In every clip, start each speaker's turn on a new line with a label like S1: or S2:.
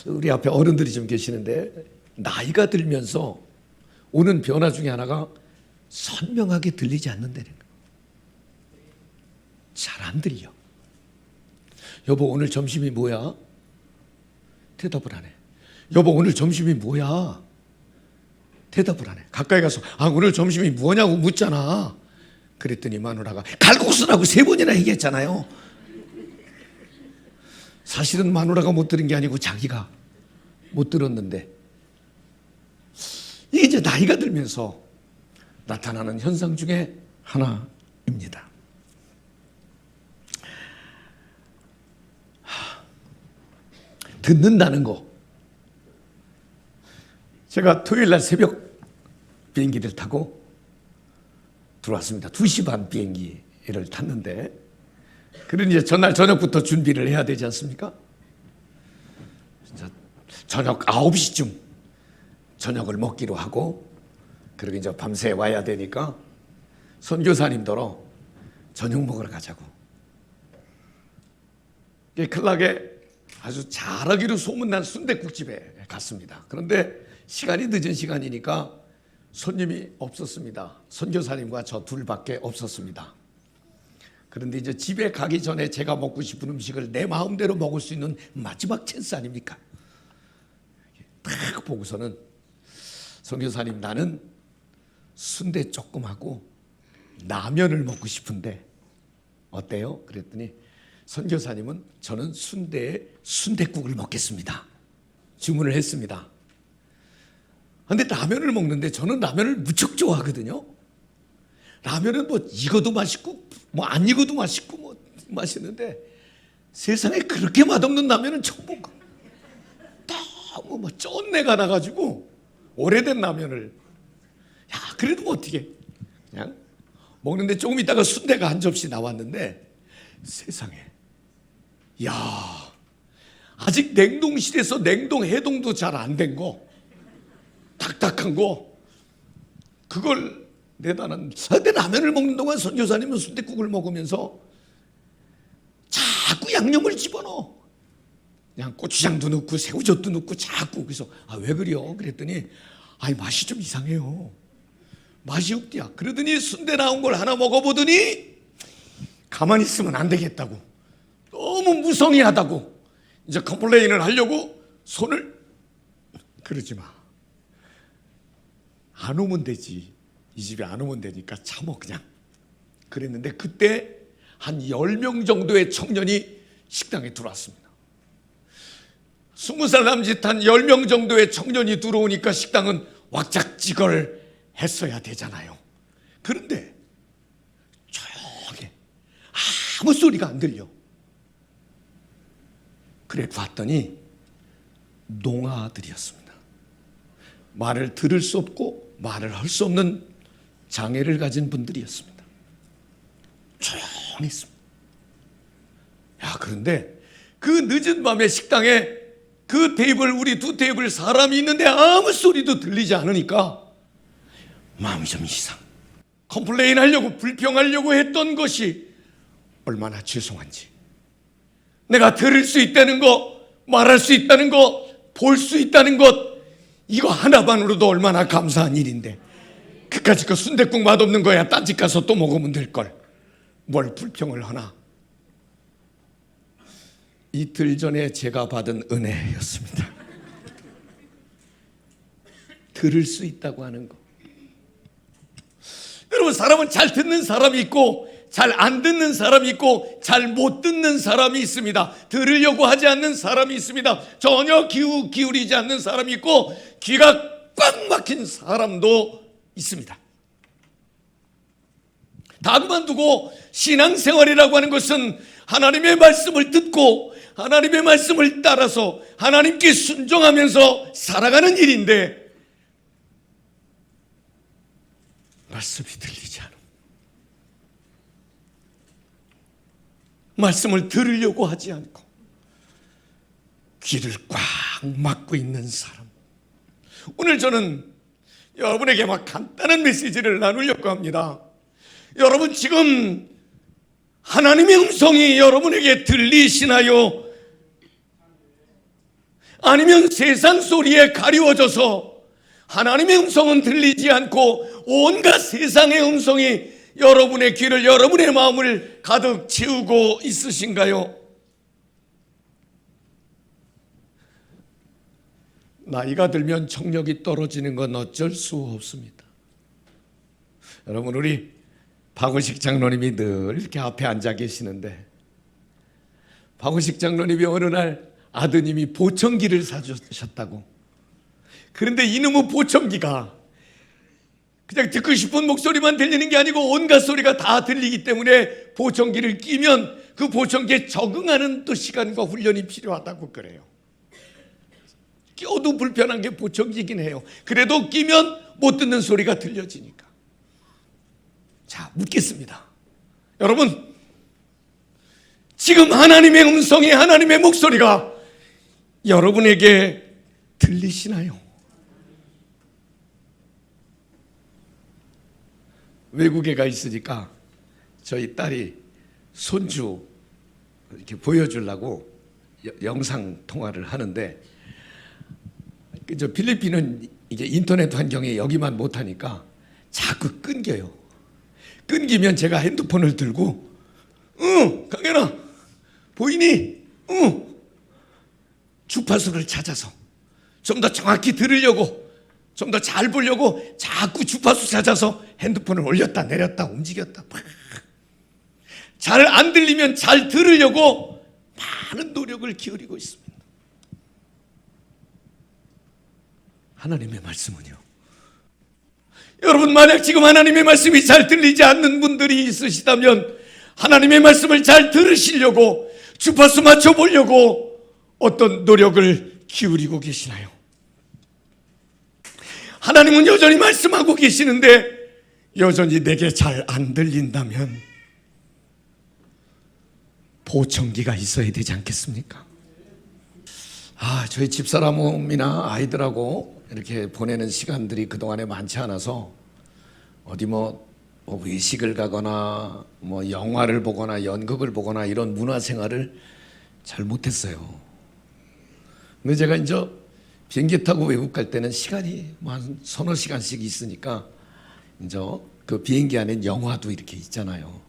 S1: 우리 앞에 어른들이 좀 계시는데 나이가 들면서 오는 변화 중에 하나가 선명하게 들리지 않는다는 거예요. 잘 안 들려. 여보 오늘 점심이 뭐야? 대답을 안 해. 여보 오늘 점심이 뭐야? 대답을 안 해. 가까이 가서 오늘 점심이 뭐냐고 묻잖아. 그랬더니 마누라가 칼국수라고 3번이나 얘기했잖아요. 사실은 마누라가 못 들은 게 아니고 자기가 못 들었는데, 이게 이제 나이가 들면서 나타나는 현상 중에 하나입니다. 듣는다는 거. 제가 토요일 날 새벽 비행기를 타고 들어왔습니다. 2시 반 비행기를 탔는데, 그러니 이제 전날 저녁부터 준비를 해야 되지 않습니까? 저녁 9시쯤 저녁을 먹기로 하고, 그리고 이제 밤새 와야 되니까 선교사님더러 저녁 먹으러 가자고. 클락에 아주 잘하기로 소문난 순댓국집에 갔습니다. 그런데 시간이 늦은 시간이니까 손님이 없었습니다. 선교사님과 저 둘밖에 없었습니다. 그런데 이제 집에 가기 전에 제가 먹고 싶은 음식을 내 마음대로 먹을 수 있는 마지막 찬스 아닙니까? 딱 보고서는 선교사님 나는 순대 조금 하고 라면을 먹고 싶은데 어때요? 그랬더니 선교사님은 저는 순대에 순댓국을 먹겠습니다. 주문을 했습니다. 그런데 라면을 먹는데 저는 라면을 무척 좋아하거든요. 라면은 뭐 익어도 맛있고 뭐 안 익어도 맛있고 뭐 맛있는데, 세상에 그렇게 맛없는 라면은 처음 먹고, 너무 뭐 쩐내가 나가지고 오래된 라면을, 그래도 뭐 어떻게 그냥 먹는데 조금 있다가 순대가 한 접시 나왔는데, 세상에 아직 냉동실에서 냉동 해동도 잘 안 된 거, 딱딱한 거, 그걸 내다는. 근데 라면을 먹는 동안 선교사님은 순댓국을 먹으면서 자꾸 양념을 집어넣어. 그냥 고추장도 넣고 새우젓도 넣고 자꾸. 그래서 왜 그래요? 그랬더니 맛이 좀 이상해요. 맛이 없디야. 그러더니 순대 나온 걸 하나 먹어보더니 가만히 있으면 안 되겠다고, 너무 무성의하다고 이제 컴플레인을 하려고 손을, 그러지 마, 안 오면 되지, 이 집에 안 오면 되니까 참어 그냥. 그랬는데 그때 한 10명 정도의 청년이 식당에 들어왔습니다. 20살 남짓한 10명 정도의 청년이 들어오니까 식당은 왁작지껄 했어야 되잖아요. 그런데 조용해. 아무 소리가 안 들려. 그래 봤더니 농아들이었습니다. 말을 들을 수 없고 말을 할 수 없는 장애를 가진 분들이었습니다. 조용했습니다. 그런데 그 늦은 밤에 식당에 그 테이블, 우리 2테이블 사람이 있는데 아무 소리도 들리지 않으니까 마음이 좀 이상. 컴플레인 하려고, 불평하려고 했던 것이 얼마나 죄송한지, 내가 들을 수 있다는 거, 말할 수 있다는 거, 볼 수 있다는 것, 이거 하나만으로도 얼마나 감사한 일인데, 그까짓 거 순댓국 맛없는 거야 딴 집 가서 또 먹으면 될걸, 뭘 불평을 하나. 이틀 전에 제가 받은 은혜였습니다. 들을 수 있다고 하는 거. 여러분, 사람은 잘 듣는 사람이 있고 잘 안 듣는 사람이 있고 잘 못 듣는 사람이 있습니다. 들으려고 하지 않는 사람이 있습니다. 전혀 기울이지 않는 사람이 있고 귀가 꽉 막힌 사람도 있습니다. 다 그만두고 신앙생활이라고 하는 것은 하나님의 말씀을 듣고 하나님의 말씀을 따라서 하나님께 순종하면서 살아가는 일인데, 말씀이 들리지 않아. 말씀을 들으려고 하지 않고 귀를 꽉 막고 있는 사람. 오늘 저는 여러분에게 간단한 메시지를 나누려고 합니다. 여러분, 지금 하나님의 음성이 여러분에게 들리시나요? 아니면 세상 소리에 가리워져서 하나님의 음성은 들리지 않고 온갖 세상의 음성이 여러분의 귀를, 여러분의 마음을 가득 채우고 있으신가요? 나이가 들면 청력이 떨어지는 건 어쩔 수 없습니다. 여러분, 우리 박우식 장로님이 늘 이렇게 앞에 앉아 계시는데, 박우식 장로님이 어느 날 아드님이 보청기를 사주셨다고. 그런데 이놈의 보청기가 그냥 듣고 싶은 목소리만 들리는 게 아니고 온갖 소리가 다 들리기 때문에 보청기를 끼면 그 보청기에 적응하는 또 시간과 훈련이 필요하다고 그래요. 껴도 불편한 게 보청기이긴 해요. 그래도 끼면 못 듣는 소리가 들려지니까. 자, 묻겠습니다. 여러분, 지금 하나님의 음성이, 하나님의 목소리가 여러분에게 들리시나요? 외국에 가 있으니까 저희 딸이 손주 이렇게 보여주려고 영상 통화를 하는데, 저 필리핀은 이게 인터넷 환경에 여기만 못하니까 자꾸 끊겨요. 끊기면 제가 핸드폰을 들고, 강현아 보이니? 주파수를 찾아서 좀 더 정확히 들으려고, 좀 더 잘 보려고 자꾸 주파수 찾아서 핸드폰을 올렸다 내렸다 움직였다. 잘 안 들리면 잘 들으려고 많은 노력을 기울이고 있습니다. 하나님의 말씀은요, 여러분, 만약 지금 하나님의 말씀이 잘 들리지 않는 분들이 있으시다면 하나님의 말씀을 잘 들으시려고 주파수 맞춰보려고 어떤 노력을 기울이고 계시나요? 하나님은 여전히 말씀하고 계시는데 여전히 내게 잘 안 들린다면 보청기가 있어야 되지 않겠습니까? 저희 집사람이나 아이들하고 이렇게 보내는 시간들이 그동안에 많지 않아서 어디 외식을 가거나 영화를 보거나 연극을 보거나 이런 문화생활을 잘 못했어요. 근데 제가 이제 비행기 타고 외국 갈 때는 시간이 한 서너 시간씩 있으니까 이제 그 비행기 안에 영화도 이렇게 있잖아요.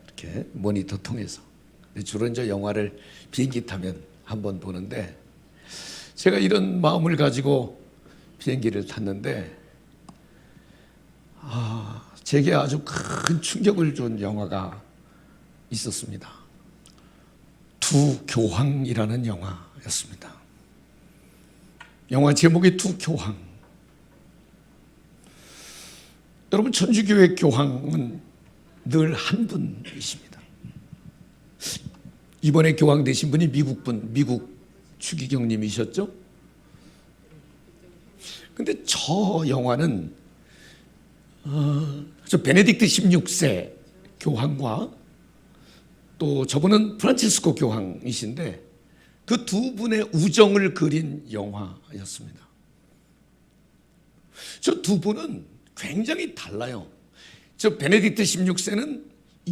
S1: 이렇게 모니터 통해서. 주로 이제 영화를 비행기 타면 한번 보는데, 제가 이런 마음을 가지고 비행기를 tas는데 제게 아주 큰 충격을 준 영화가 있었습니다. 두 교황이라는 영화였습니다. 영화 제목이 두 교황. 여러분, 천주교회 교황은 늘 한 분이십니다. 이번에 교황 되신 분이 미국 추기경님이셨죠? 근데 저 영화는 저 베네딕트 16세 교황과 또 저분은 프란치스코 교황이신데 그 두 분의 우정을 그린 영화였습니다. 저 두 분은 굉장히 달라요. 저 베네딕트 16세는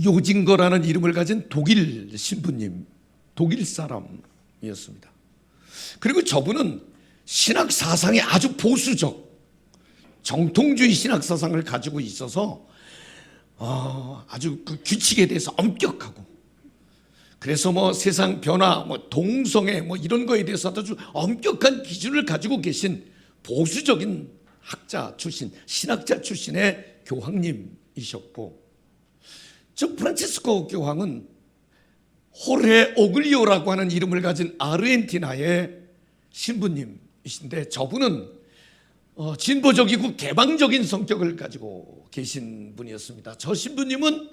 S1: 요징거라는 이름을 가진 독일 신부님, 독일 사람이었습니다. 그리고 저분은 신학 사상이 아주 보수적, 정통주의 신학 사상을 가지고 있어서 아주 그 규칙에 대해서 엄격하고, 그래서 세상 변화, 동성애 이런 거에 대해서 아주 엄격한 기준을 가지고 계신 보수적인 학자 출신, 신학자 출신의 교황님이셨고, 저 프란치스코 교황은 호레 오글리오라고 하는 이름을 가진 아르헨티나의 신부님이신데, 저분은 진보적이고 개방적인 성격을 가지고 계신 분이었습니다. 저 신부님은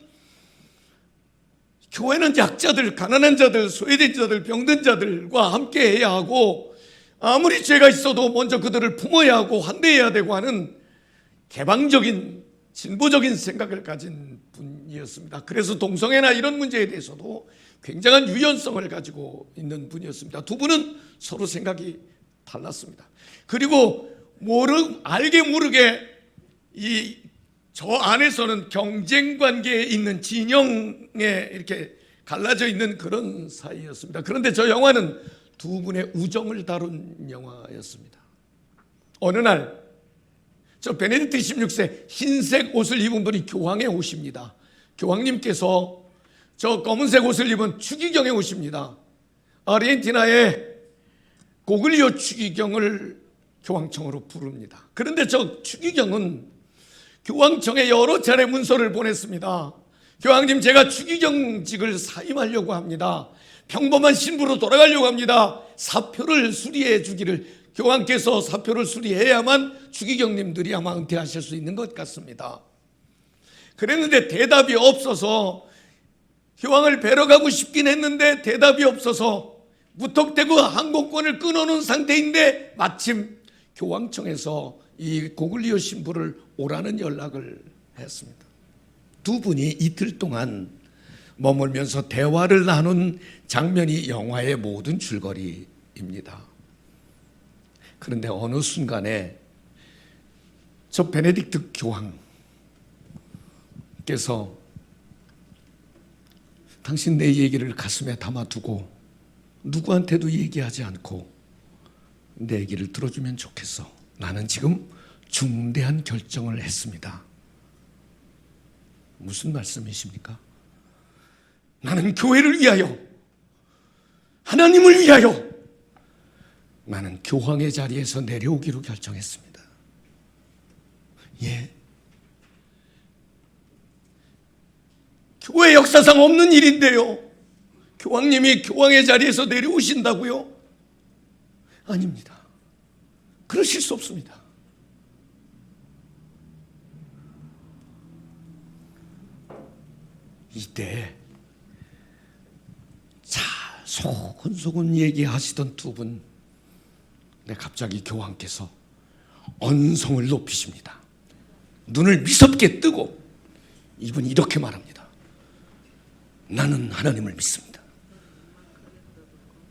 S1: 교회는 약자들, 가난한 자들, 소외된 자들, 병든 자들과 함께 해야 하고, 아무리 죄가 있어도 먼저 그들을 품어야 하고 환대해야 되고 하는 개방적인 진보적인 생각을 가진 분이었습니다. 그래서 동성애나 이런 문제에 대해서도 굉장한 유연성을 가지고 있는 분이었습니다. 두 분은 서로 생각이 달랐습니다. 그리고 알게 모르게 저 안에서는 경쟁 관계에 있는 진영에 이렇게 갈라져 있는 그런 사이였습니다. 그런데 저 영화는 두 분의 우정을 다룬 영화였습니다. 어느 날 저 베네딕트 16세 흰색 옷을 입은 분이 교황에 오십니다. 교황님께서 저 검은색 옷을 입은 추기경에 오십니다. 아르헨티나의 고글리오 추기경을 교황청으로 부릅니다. 그런데 저 추기경은 교황청에 여러 차례 문서를 보냈습니다. 교황님, 제가 추기경직을 사임하려고 합니다. 평범한 신부로 돌아가려고 합니다. 사표를 수리해 주기를. 교황께서 사표를 수리해야만 추기경님들이 아마 은퇴하실 수 있는 것 같습니다. 그랬는데 대답이 없어서 교황을 뵈러 가고 싶긴 했는데 대답이 없어서 무턱대고 항공권을 끊어놓은 상태인데 마침 교황청에서 이 고글리오 신부를 오라는 연락을 했습니다. 두 분이 이틀 동안 머물면서 대화를 나눈 장면이 영화의 모든 줄거리입니다. 그런데 어느 순간에 저 베네딕트 교황께서 당신 내 얘기를 가슴에 담아두고 누구한테도 얘기하지 않고 내 얘기를 들어주면 좋겠어. 나는 지금 중대한 결정을 했습니다. 무슨 말씀이십니까? 나는 교회를 위하여, 하나님을 위하여 나는 교황의 자리에서 내려오기로 결정했습니다. 예. 교회 역사상 없는 일인데요. 교황님이 교황의 자리에서 내려오신다고요? 아닙니다. 그러실 수 없습니다. 이때 자 소곤소곤 얘기하시던 두 분, 갑자기 교황께서 언성을 높이십니다. 눈을 미섭게 뜨고 이분이 이렇게 말합니다. 나는 하나님을 믿습니다.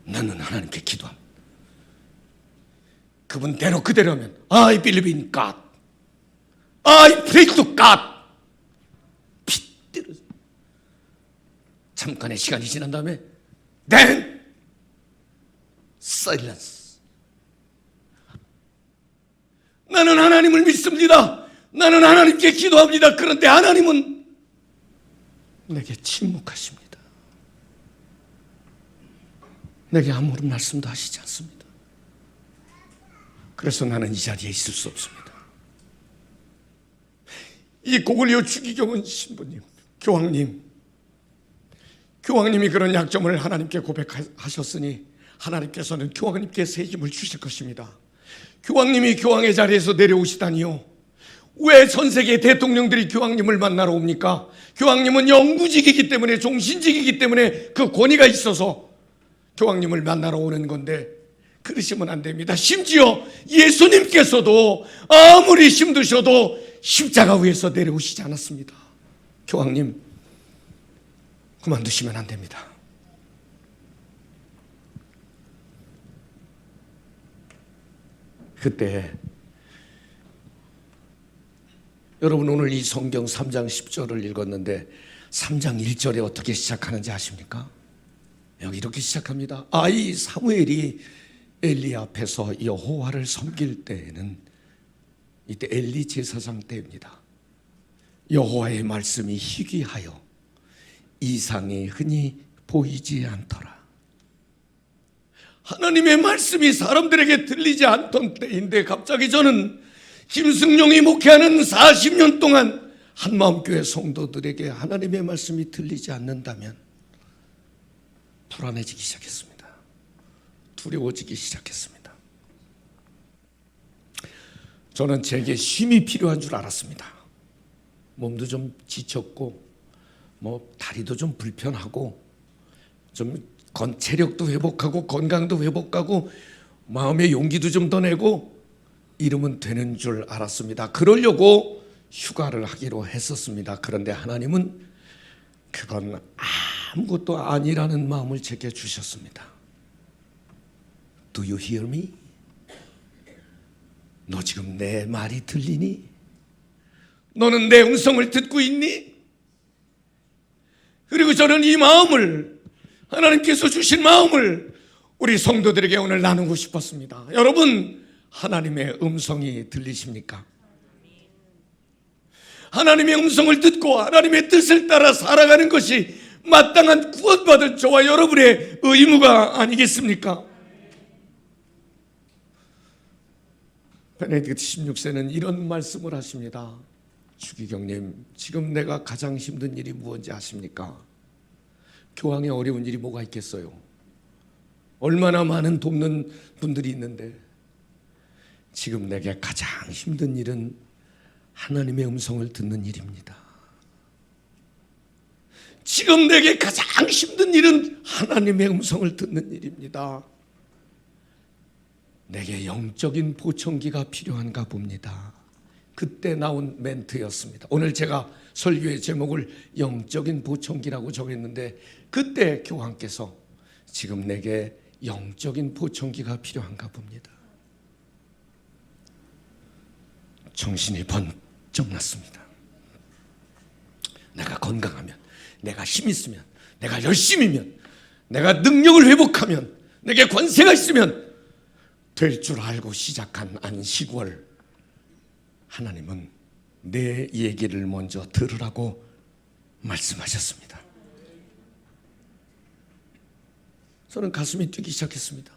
S1: 나는 하나님께 기도합니다. 그분 대로 그대로 하면 I believe in God. I pray to God. 핏대로 잠깐의 시간이 지난 다음에 Then silence. 나는 하나님을 믿습니다. 나는 하나님께 기도합니다. 그런데 하나님은 내게 침묵하십니다. 내게 아무런 말씀도 하시지 않습니다. 그래서 나는 이 자리에 있을 수 없습니다. 이 고글리오 추기경은 신부님, 교황님이 그런 약점을 하나님께 고백하셨으니 하나님께서는 교황님께 새 힘을 주실 것입니다. 교황님이 교황의 자리에서 내려오시다니요. 왜 전 세계 대통령들이 교황님을 만나러 옵니까? 교황님은 영구직이기 때문에, 종신직이기 때문에 그 권위가 있어서 교황님을 만나러 오는 건데 그러시면 안 됩니다. 심지어 예수님께서도 아무리 힘드셔도 십자가 위에서 내려오시지 않았습니다. 교황님, 그만두시면 안 됩니다. 그때 여러분, 오늘 이 성경 3장 10절을 읽었는데 3장 1절에 어떻게 시작하는지 아십니까? 여기 이렇게 시작합니다. 아이 사무엘이 엘리 앞에서 여호와를 섬길 때에는, 이때 엘리 제사장 때입니다. 여호와의 말씀이 희귀하여 이상이 흔히 보이지 않더라. 하나님의 말씀이 사람들에게 들리지 않던 때인데 갑자기 저는 김승용이 목회하는 40년 동안 한마음교회 성도들에게 하나님의 말씀이 들리지 않는다면 불안해지기 시작했습니다. 두려워지기 시작했습니다. 저는 제게 쉼이 필요한 줄 알았습니다. 몸도 좀 지쳤고 다리도 좀 불편하고 좀 체력도 회복하고 건강도 회복하고 마음의 용기도 좀 더 내고 이러면 되는 줄 알았습니다. 그러려고 휴가를 하기로 했었습니다. 그런데 하나님은 그건 아무것도 아니라는 마음을 제게 주셨습니다. Do you hear me? 너 지금 내 말이 들리니? 너는 내 음성을 듣고 있니? 그리고 저는 이 마음을, 하나님께서 주신 마음을 우리 성도들에게 오늘 나누고 싶었습니다. 여러분, 하나님의 음성이 들리십니까? 하나님의 음성을 듣고 하나님의 뜻을 따라 살아가는 것이 마땅한 구원받을 저와 여러분의 의무가 아니겠습니까? 베네딕트 16세는 이런 말씀을 하십니다. 주기경님, 지금 내가 가장 힘든 일이 무엇인지 아십니까? 교황의 어려운 일이 뭐가 있겠어요? 얼마나 많은 돕는 분들이 있는데, 지금 내게 가장 힘든 일은 하나님의 음성을 듣는 일입니다. 지금 내게 가장 힘든 일은 하나님의 음성을 듣는 일입니다. 내게 영적인 보청기가 필요한가 봅니다. 그때 나온 멘트였습니다. 오늘 제가 설교의 제목을 영적인 보청기라고 정했는데, 그때 교황께서 지금 내게 영적인 보청기가 필요한가 봅니다. 정신이 번쩍 났습니다. 내가 건강하면, 내가 힘 있으면, 내가 열심히면, 내가 능력을 회복하면, 내게 권세가 있으면 될 줄 알고 시작한 안식월, 하나님은 내 얘기를 먼저 들으라고 말씀하셨습니다. 저는 가슴이 뛰기 시작했습니다.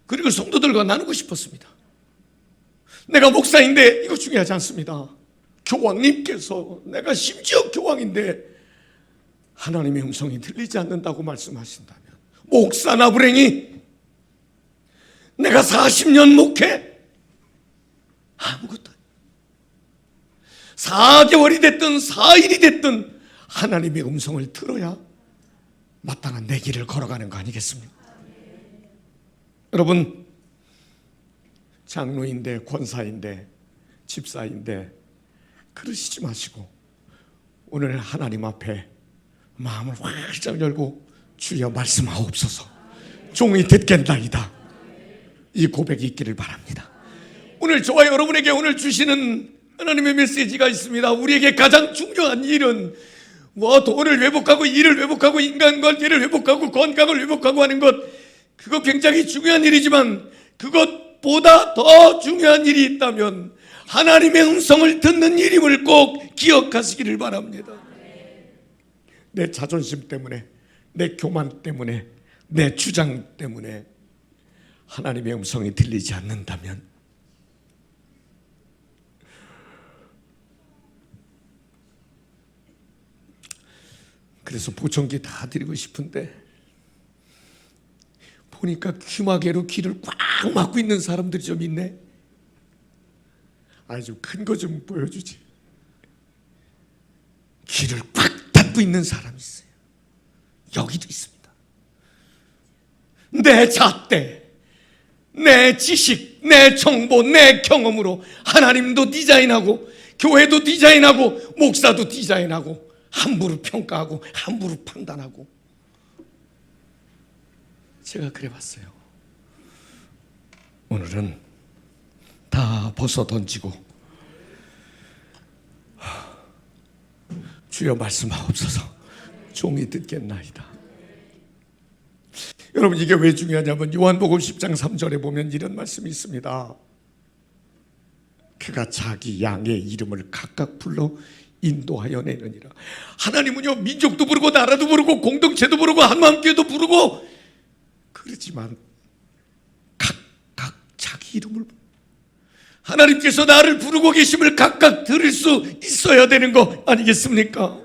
S1: 그리고 성도들과 나누고 싶었습니다. 내가 목사인데 이거 중요하지 않습니다. 교황님께서, 내가 심지어 교황인데 하나님의 음성이 들리지 않는다고 말씀하신다면, 목사나 불행히 내가 40년 목회 아무것도 4개월이 됐든 4일이 됐든 하나님의 음성을 들어야 마땅한 내 길을 걸어가는 거 아니겠습니까? 여러분, 장로인데, 권사인데, 집사인데 그러시지 마시고 오늘 하나님 앞에 마음을 활짝 열고 주여 말씀하옵소서, 종이 듣겠나이다, 이 고백이 있기를 바랍니다. 오늘 저와 여러분에게 오늘 주시는 하나님의 메시지가 있습니다. 우리에게 가장 중요한 일은 돈을 회복하고 일을 회복하고 인간관계를 회복하고 건강을 회복하고 하는 것, 그거 굉장히 중요한 일이지만 그것보다 더 중요한 일이 있다면 하나님의 음성을 듣는 일임을 꼭 기억하시기를 바랍니다. 내 자존심 때문에, 내 교만 때문에, 내 주장 때문에 하나님의 음성이 들리지 않는다면 그래서 보청기 다 드리고 싶은데 보니까 귀마개로 귀를 꽉 막고 있는 사람들이 좀 있네. 아니 좀 큰 거 좀 보여주지. 귀를 꽉 닫고 있는 사람이 있어요. 여기도 있습니다. 내 잣대, 내 지식, 내 정보, 내 경험으로 하나님도 디자인하고 교회도 디자인하고 목사도 디자인하고 함부로 평가하고 함부로 판단하고, 제가 그래봤어요. 오늘은 다 벗어 던지고 주여 말씀하옵소서, 종이 듣겠나이다. 여러분, 이게 왜 중요하냐면 요한복음 10장 3절에 보면 이런 말씀이 있습니다. 그가 자기 양의 이름을 각각 불러 인도하여 내느니라. 하나님은요, 민족도 부르고 나라도 부르고 공동체도 부르고 한마음교회도 부르고 그렇지만 각각 자기 이름을, 하나님께서 나를 부르고 계심을 각각 들을 수 있어야 되는 거 아니겠습니까?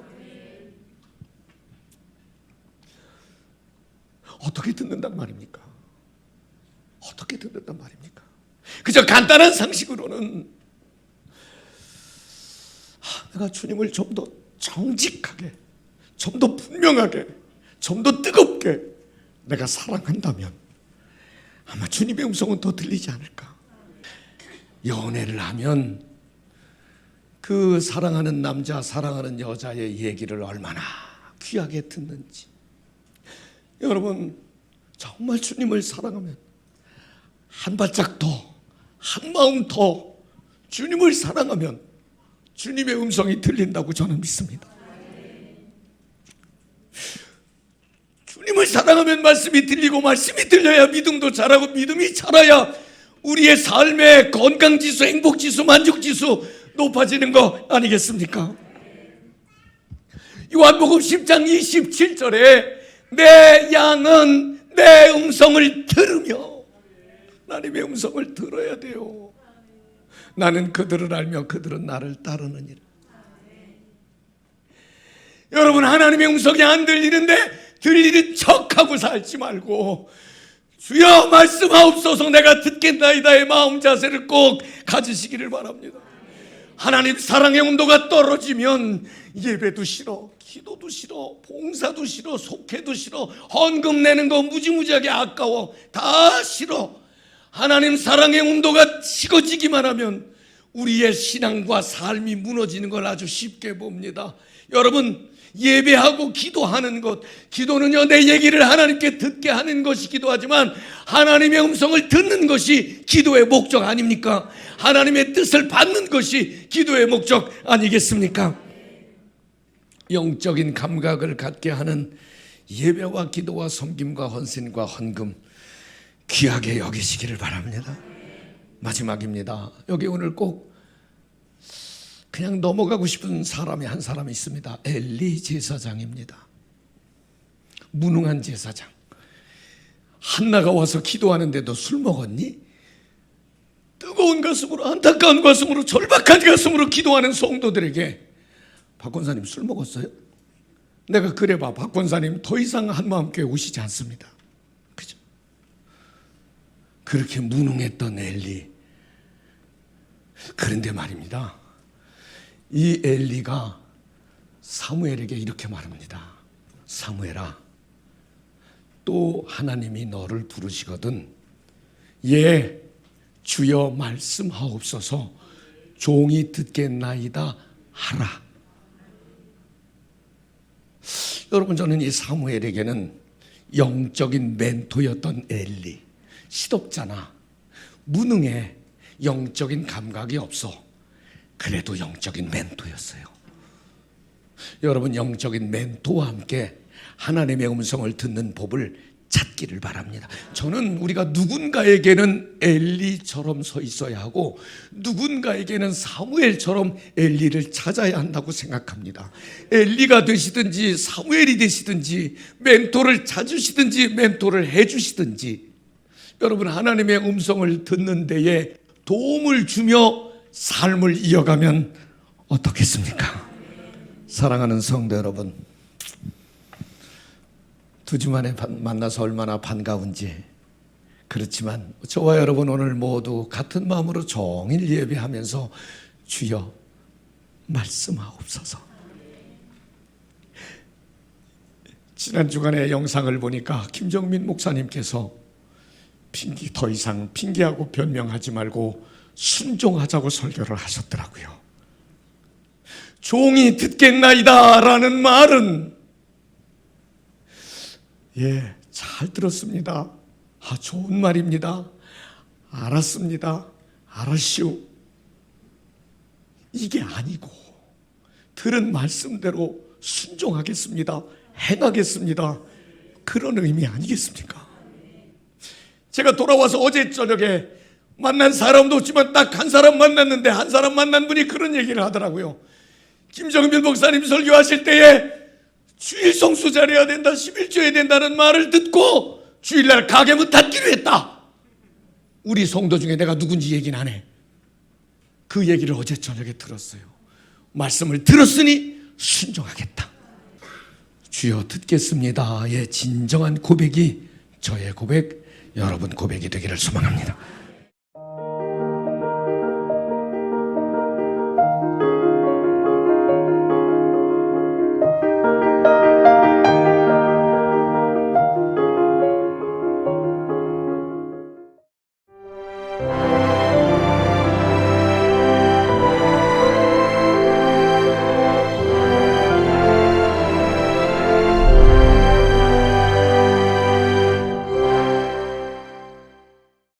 S1: 어떻게 듣는단 말입니까? 어떻게 듣는단 말입니까? 그저 간단한 상식으로는 내가 주님을 좀 더 정직하게, 좀 더 분명하게, 좀 더 뜨겁게 내가 사랑한다면 아마 주님의 음성은 더 들리지 않을까. 연애를 하면 그 사랑하는 남자, 사랑하는 여자의 얘기를 얼마나 귀하게 듣는지. 여러분, 정말 주님을 사랑하면 한 발짝 더, 한 마음 더 주님을 사랑하면 주님의 음성이 들린다고 저는 믿습니다. 주님을 사랑하면 말씀이 들리고 말씀이 들려야 믿음도 자라고 믿음이 자라야 우리의 삶의 건강지수, 행복지수, 만족지수 높아지는 거 아니겠습니까? 요한복음 10장 27절에 내 양은 내 음성을 들으며, 하나님의 음성을 들어야 돼요. 나는 그들을 알며 그들은 나를 따르느니라. 여러분, 하나님의 음성이 안 들리는데 들리는 척하고 살지 말고 주여 말씀하옵소서 내가 듣겠나이다의 마음 자세를 꼭 가지시기를 바랍니다. 하나님 사랑의 온도가 떨어지면 예배도 싫어, 기도도 싫어, 봉사도 싫어, 속회도 싫어, 헌금 내는 거 무지무지하게 아까워, 다 싫어. 하나님 사랑의 온도가 식어지기만 하면 우리의 신앙과 삶이 무너지는 걸 아주 쉽게 봅니다. 여러분, 예배하고 기도하는 것, 기도는요 내 얘기를 하나님께 듣게 하는 것이 기도하지만 하나님의 음성을 듣는 것이 기도의 목적 아닙니까? 하나님의 뜻을 받는 것이 기도의 목적 아니겠습니까? 영적인 감각을 갖게 하는 예배와 기도와 섬김과 헌신과 헌금 귀하게 여기시기를 바랍니다. 마지막입니다. 여기 오늘 꼭 그냥 넘어가고 싶은 사람이 한 사람이 있습니다. 엘리 제사장입니다. 무능한 제사장. 한나가 와서 기도하는데도 술 먹었니? 뜨거운 가슴으로, 안타까운 가슴으로, 절박한 가슴으로 기도하는 성도들에게 박 권사님 술 먹었어요? 내가 그래봐 박 권사님 더 이상 한마음교회 오시지 않습니다. 그죠? 그렇게 무능했던 엘리. 그런데 말입니다, 이 엘리가 사무엘에게 이렇게 말합니다. 사무엘아, 또 하나님이 너를 부르시거든 예 주여 말씀하옵소서 종이 듣겠나이다 하라. 여러분, 저는 이 사무엘에게는 영적인 멘토였던 엘리. 시덥잖아, 무능해, 영적인 감각이 없어. 그래도 영적인 멘토였어요. 여러분, 영적인 멘토와 함께 하나님의 음성을 듣는 법을 찾기를 바랍니다. 저는 우리가 누군가에게는 엘리처럼 서 있어야 하고 누군가에게는 사무엘처럼 엘리를 찾아야 한다고 생각합니다. 엘리가 되시든지 사무엘이 되시든지 멘토를 찾으시든지 멘토를 해주시든지 여러분, 하나님의 음성을 듣는 데에 도움을 주며 삶을 이어가면 어떻겠습니까? 사랑하는 성도 여러분, 2주 만에 만나서 얼마나 반가운지. 그렇지만 저와 여러분 오늘 모두 같은 마음으로 종일 예배하면서 주여 말씀하옵소서. 지난 주간에 영상을 보니까 김정민 목사님께서 더 이상 핑계하고 변명하지 말고 순종하자고 설교를 하셨더라고요. 종이 듣겠나이다 라는 말은 잘 들었습니다. 좋은 말입니다. 알았습니다. 알았시오. 이게 아니고 들은 말씀대로 순종하겠습니다. 행하겠습니다. 그런 의미 아니겠습니까? 제가 돌아와서 어제 저녁에 만난 사람도 없지만 딱 한 사람 만났는데 한 사람 만난 분이 그런 얘기를 하더라고요. 김정민 목사님 설교하실 때에 주일 성수 잘해야 된다, 11조 해야 된다는 말을 듣고 주일날 가게문 닫기로 했다. 우리 성도 중에 내가 누군지 얘기는 안 해. 그 얘기를 어제 저녁에 들었어요. 말씀을 들었으니 순종하겠다. 주여 듣겠습니다의 진정한 고백이 저의 고백, 여러분 고백이 되기를 소망합니다.